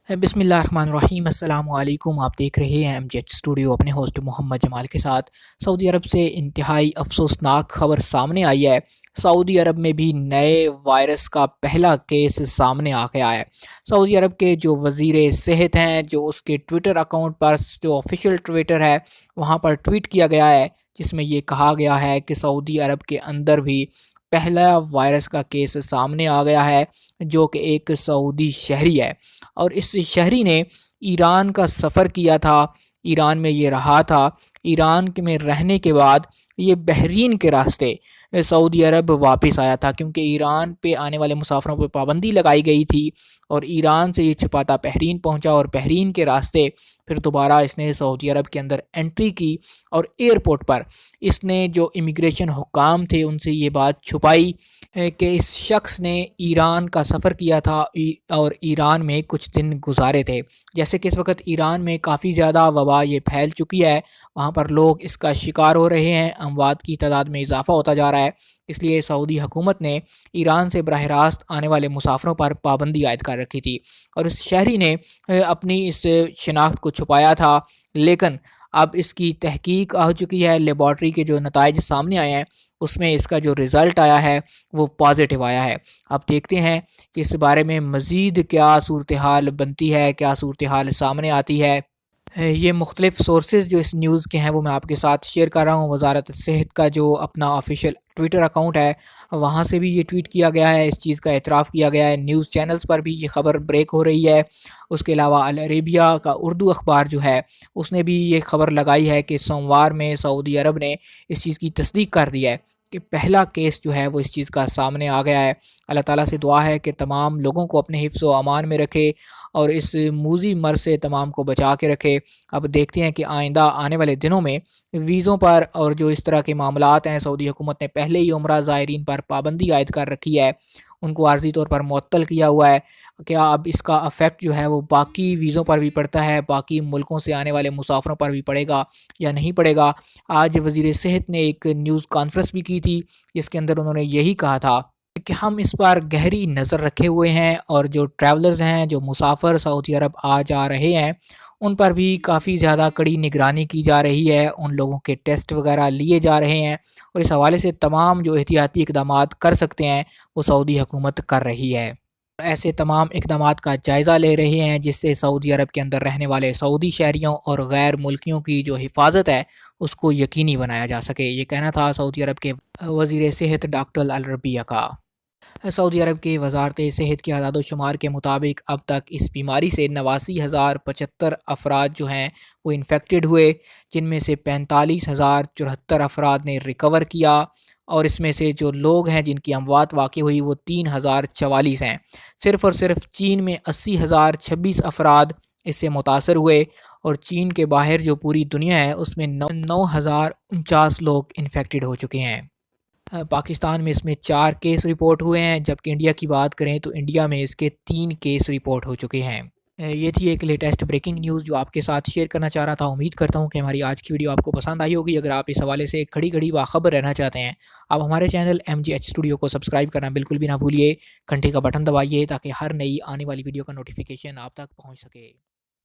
بسم اللہ الرحمن الرحیم۔ السلام علیکم، آپ دیکھ رہے ہیں MGH اسٹوڈیو اپنے ہوسٹ محمد جمال کے ساتھ۔ سعودی عرب سے انتہائی افسوسناک خبر سامنے آئی ہے۔ سعودی عرب میں بھی نئے وائرس کا پہلا کیس سامنے آ گیا ہے۔ سعودی عرب کے جو وزیر صحت ہیں، جو اس کے ٹویٹر اکاؤنٹ پر جو آفیشیل ٹویٹر ہے وہاں پر ٹویٹ کیا گیا ہے، جس میں یہ کہا گیا ہے کہ سعودی عرب کے اندر بھی پہلا وائرس کا کیس سامنے آ گیا ہے، جو کہ ایک سعودی شہری ہے، اور اس شہری نے ایران کا سفر کیا تھا، ایران میں یہ رہا تھا۔ ایران میں رہنے کے بعد یہ بحرین کے راستے سعودی عرب واپس آیا تھا، کیونکہ ایران پہ آنے والے مسافروں پہ پابندی لگائی گئی تھی، اور ایران سے یہ چھپاتا بحرین پہنچا، اور بحرین کے راستے پھر دوبارہ اس نے سعودی عرب کے اندر انٹری کی، اور ایئرپورٹ پر اس نے جو امیگریشن حکام تھے ان سے یہ بات چھپائی کہ اس شخص نے ایران کا سفر کیا تھا اور ایران میں کچھ دن گزارے تھے۔ جیسے کہ اس وقت ایران میں کافی زیادہ وبا یہ پھیل چکی ہے، وہاں پر لوگ اس کا شکار ہو رہے ہیں، اموات کی تعداد میں اضافہ ہوتا جا رہا ہے، اس لیے سعودی حکومت نے ایران سے براہ راست آنے والے مسافروں پر پابندی عائد کر رکھی تھی، اور اس شہری نے اپنی اس شناخت کو چھپایا تھا۔ لیکن اب اس کی تحقیق ہو چکی ہے، لیبارٹری کے جو نتائج سامنے آئے ہیں اس میں اس کا جو رزلٹ آیا ہے وہ پازیٹیو آیا ہے۔ اب دیکھتے ہیں کہ اس بارے میں مزید کیا صورتحال بنتی ہے، کیا صورتحال سامنے آتی ہے۔ یہ مختلف سورسز جو اس نیوز کے ہیں وہ میں آپ کے ساتھ شیئر کر رہا ہوں۔ وزارت صحت کا جو اپنا آفیشیل ٹویٹر اکاؤنٹ ہے وہاں سے بھی یہ ٹویٹ کیا گیا ہے، اس چیز کا اعتراف کیا گیا ہے، نیوز چینلز پر بھی یہ خبر بریک ہو رہی ہے۔ اس کے علاوہ العربیہ کا اردو اخبار جو ہے اس نے بھی یہ خبر لگائی ہے کہ سوموار میں سعودی عرب نے اس چیز کی تصدیق کر دی ہے کہ پہلا کیس جو ہے وہ اس چیز کا سامنے آ گیا ہے۔ اللہ تعالیٰ سے دعا ہے کہ تمام لوگوں کو اپنے حفظ و امان میں رکھے اور اس موذی مرض سے تمام کو بچا کے رکھے۔ اب دیکھتے ہیں کہ آئندہ آنے والے دنوں میں ویزوں پر اور جو اس طرح کے معاملات ہیں، سعودی حکومت نے پہلے ہی عمرہ زائرین پر پابندی عائد کر رکھی ہے، ان کو عارضی طور پر معطل کیا ہوا ہے، کیا اب اس کا افیکٹ جو ہے وہ باقی ویزوں پر بھی پڑتا ہے، باقی ملکوں سے آنے والے مسافروں پر بھی پڑے گا یا نہیں پڑے گا؟ آج وزیر صحت نے ایک نیوز کانفرنس بھی کی تھی جس کے اندر انہوں نے یہی کہا تھا کہ ہم اس پر گہری نظر رکھے ہوئے ہیں، اور جو ٹریولرز ہیں، جو مسافر سعودی عرب آ جا رہے ہیں، ان پر بھی کافی زیادہ کڑی نگرانی کی جا رہی ہے، ان لوگوں کے ٹیسٹ وغیرہ لیے جا رہے ہیں، اور اس حوالے سے تمام جو احتیاطی اقدامات کر سکتے ہیں وہ سعودی حکومت کر رہی ہے۔ ایسے تمام اقدامات کا جائزہ لے رہے ہیں جس سے سعودی عرب کے اندر رہنے والے سعودی شہریوں اور غیر ملکیوں کی جو حفاظت ہے اس کو یقینی بنایا جا سکے۔ یہ کہنا تھا سعودی عرب کے وزیر صحت ڈاکٹر الربیہ کا۔ سعودی عرب کے وزارت صحت کے اعداد و شمار کے مطابق اب تک اس بیماری سے 89,075 افراد جو ہیں وہ انفیکٹڈ ہوئے، جن میں سے 45,074 افراد نے ریکور کیا، اور اس میں سے جو لوگ ہیں جن کی اموات واقع ہوئی وہ 3,044 ہیں۔ صرف اور صرف چین میں 80,026 افراد اس سے متاثر ہوئے، اور چین کے باہر جو پوری دنیا ہے اس میں 9,049 لوگ انفیکٹڈ ہو چکے ہیں۔ پاکستان میں اس میں 4 کیس رپورٹ ہوئے ہیں، جبکہ انڈیا کی بات کریں تو انڈیا میں اس کے 3 کیس رپورٹ ہو چکے ہیں۔ یہ تھی ایک لیٹسٹ بریکنگ نیوز جو آپ کے ساتھ شیئر کرنا چاہ رہا تھا۔ امید کرتا ہوں کہ ہماری آج کی ویڈیو آپ کو پسند آئی ہوگی۔ اگر آپ اس حوالے سے کھڑی کھڑی باخبر رہنا چاہتے ہیں، آپ ہمارے چینل MGH اسٹوڈیو کو سبسکرائب کرنا بالکل بھی نہ بھولیے، گھنٹی کا بٹن دبائیے تاکہ ہر نئی آنے والی ویڈیو کا نوٹیفیکیشن آپ تک پہنچ سکے۔